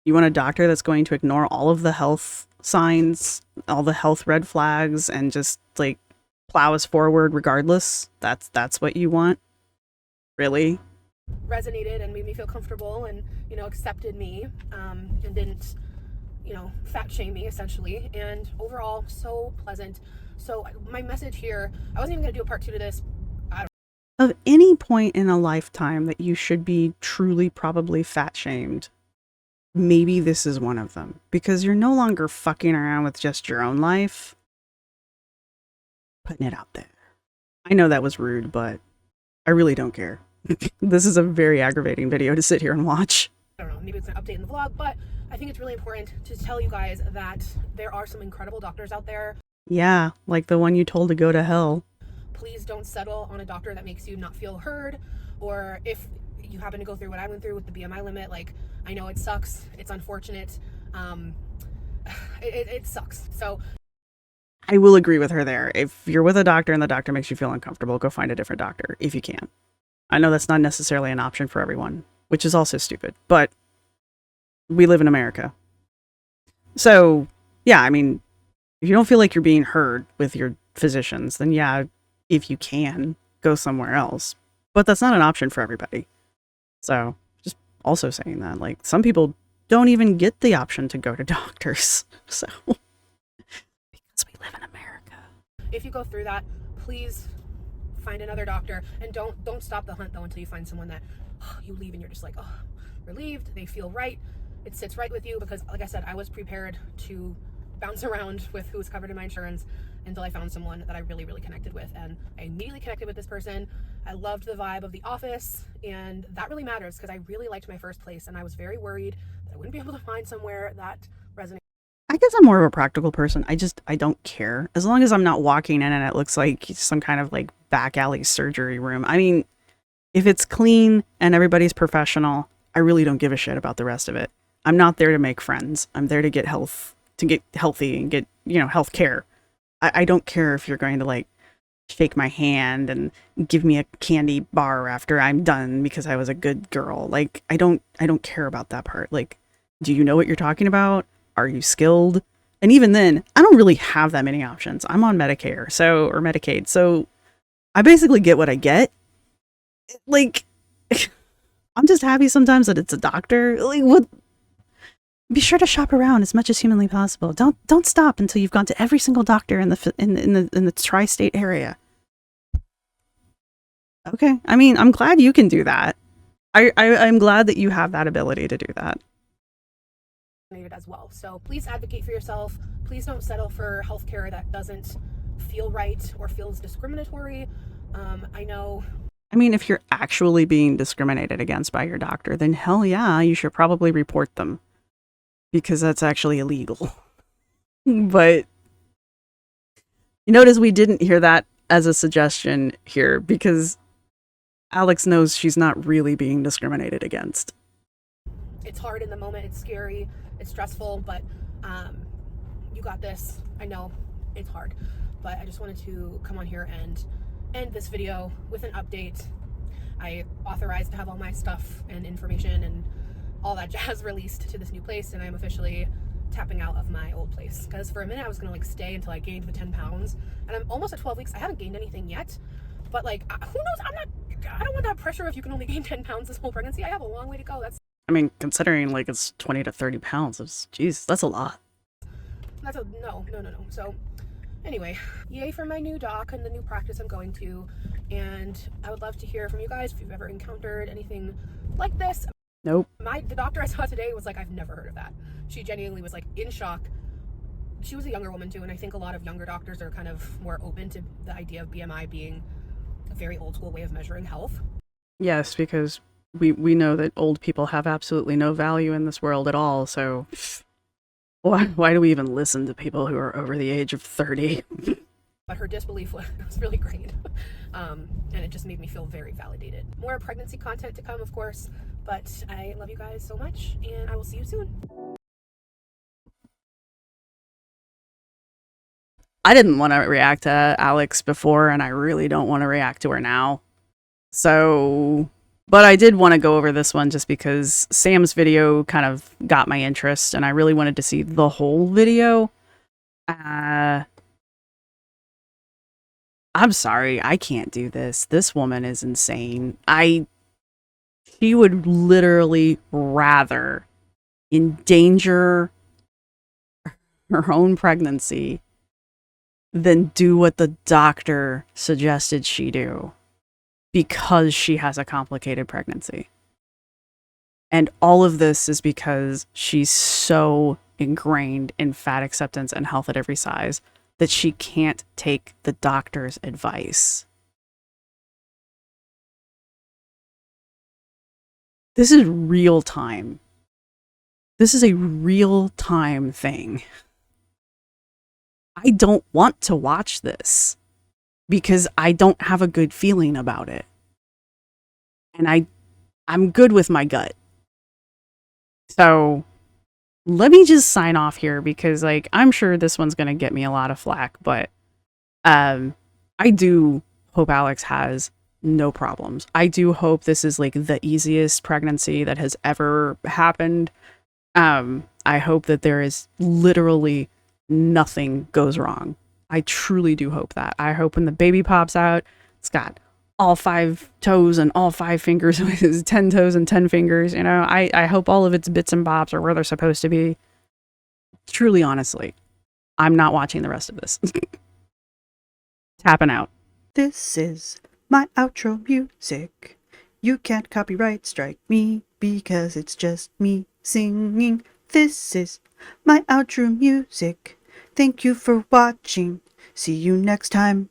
You want a doctor that's going to ignore all of the health signs, all the health red flags, and just, like, plow us forward regardless? That's what you want? Really? resonated and made me feel comfortable and, accepted me, and didn't, fat shame me essentially. And overall, so pleasant. So my message here, I wasn't even going to do a part 2 to this. Of any point in a lifetime that you should be truly probably fat shamed, maybe this is one of them, because you're no longer fucking around with just your own life, putting it out there. I know that was rude, but I really don't care. This is a very aggravating video to sit here and watch. I don't know, maybe it's an update in the vlog, but I think it's really important to tell you guys that there are some incredible doctors out there. Yeah, like the one you told to go to hell. Please don't settle on a doctor that makes you not feel heard, or if you happen to go through what I went through with the BMI limit, like, I know it sucks, it's unfortunate, it sucks. So I will agree with her there. If you're with a doctor and the doctor makes you feel uncomfortable, go find a different doctor if you can. I know that's not necessarily an option for everyone, which is also stupid, but we live in America. So, yeah, I mean, if you don't feel like you're being heard with your physicians, then yeah, if you can, go somewhere else. But that's not an option for everybody. So, just also saying that, like, some people don't even get the option to go to doctors. So, because we live in America. If you go through that, please find another doctor, and don't stop the hunt though until you find someone that you leave and you're just like, relieved, they feel right, it sits right with you. Because like I said, I was prepared to bounce around with who was covered in my insurance until I found someone that I really, really connected with, and I immediately connected with this person. I loved the vibe of the office, and that really matters because I really liked my first place, and I was very worried that I wouldn't be able to find somewhere that resonated. I I guess I'm more of a practical person. I don't care. As long as I'm not walking in and it looks like some kind of like back alley surgery room. I mean, if it's clean and everybody's professional, I really don't give a shit about the rest of it. I'm not there to make friends. I'm there to get healthy and get, health care. I don't care if you're going to like shake my hand and give me a candy bar after I'm done because I was a good girl. Like, I don't care about that part. Like, do you know what you're talking about? Are you skilled? And even then, I don't really have that many options. I'm on Medicare, or Medicaid. So I basically get what I get. Like, I'm just happy sometimes that it's a doctor. Like, what? Be sure to shop around as much as humanly possible. Don't stop until you've gone to every single doctor in the tri-state area. Okay, I mean, I'm glad you can do that. I'm glad that you have that ability to do that. As well. So please advocate for yourself. Please don't settle for healthcare that doesn't feel right or feels discriminatory. I know. I mean, if you're actually being discriminated against by your doctor, then hell yeah, you should probably report them. Because that's actually illegal. But you notice we didn't hear that as a suggestion here because Alex knows she's not really being discriminated against. It's hard in the moment. It's scary. It's stressful, but you got this. I know it's hard, but I just wanted to come on here and end this video with an update. I authorized to have all my stuff and information and all that jazz released to this new place, and I'm officially tapping out of my old place because for a minute I was gonna like stay until I gained the 10 pounds, and I'm almost at 12 weeks. I haven't gained anything yet, but like who knows? I don't want that pressure if you can only gain 10 pounds this whole pregnancy. I have a long way to go. I mean, considering like it's 20 to 30 pounds, that's a lot. No. So anyway, yay for my new doc and the new practice I'm going to, and I would love to hear from you guys if you've ever encountered anything like this. Nope. The doctor I saw today was like, I've never heard of that. She genuinely was like in shock. She was a younger woman too, and I think a lot of younger doctors are kind of more open to the idea of BMI being a very old school way of measuring health. Yes, because we know that old people have absolutely no value in this world at all, so why do we even listen to people who are over the age of 30? But her disbelief was really great. And it just made me feel very validated. More pregnancy content to come, of course, but I love you guys so much, and I will see you soon. I didn't want to react to Alex before, and I really don't want to react to her now. So, but I did want to go over this one just because Sam's video kind of got my interest, and I really wanted to see the whole video. I'm sorry, I can't do this. This woman is insane. She would literally rather endanger her own pregnancy than do what the doctor suggested she do because she has a complicated pregnancy. And all of this is because she's so ingrained in fat acceptance and health at every size that she can't take the doctor's advice. This is real time. This is a real time thing. I don't want to watch this because I don't have a good feeling about it. And I'm good with my gut. So let me just sign off here because like I'm sure this one's going to get me a lot of flack, but I do hope Alex has no problems. I do hope this is like the easiest pregnancy that has ever happened. I hope that there is literally nothing goes wrong. I truly do hope that. I hope when the baby pops out, it's got all 5 toes and all 5 fingers, 10 toes and 10 fingers, you know. I hope all of its bits and bobs are where they're supposed to be. Truly, honestly, I'm not watching the rest of this. Tapping out. This is my outro music. You can't copyright strike me because it's just me singing. This is my outro music. Thank you for watching. See you next time.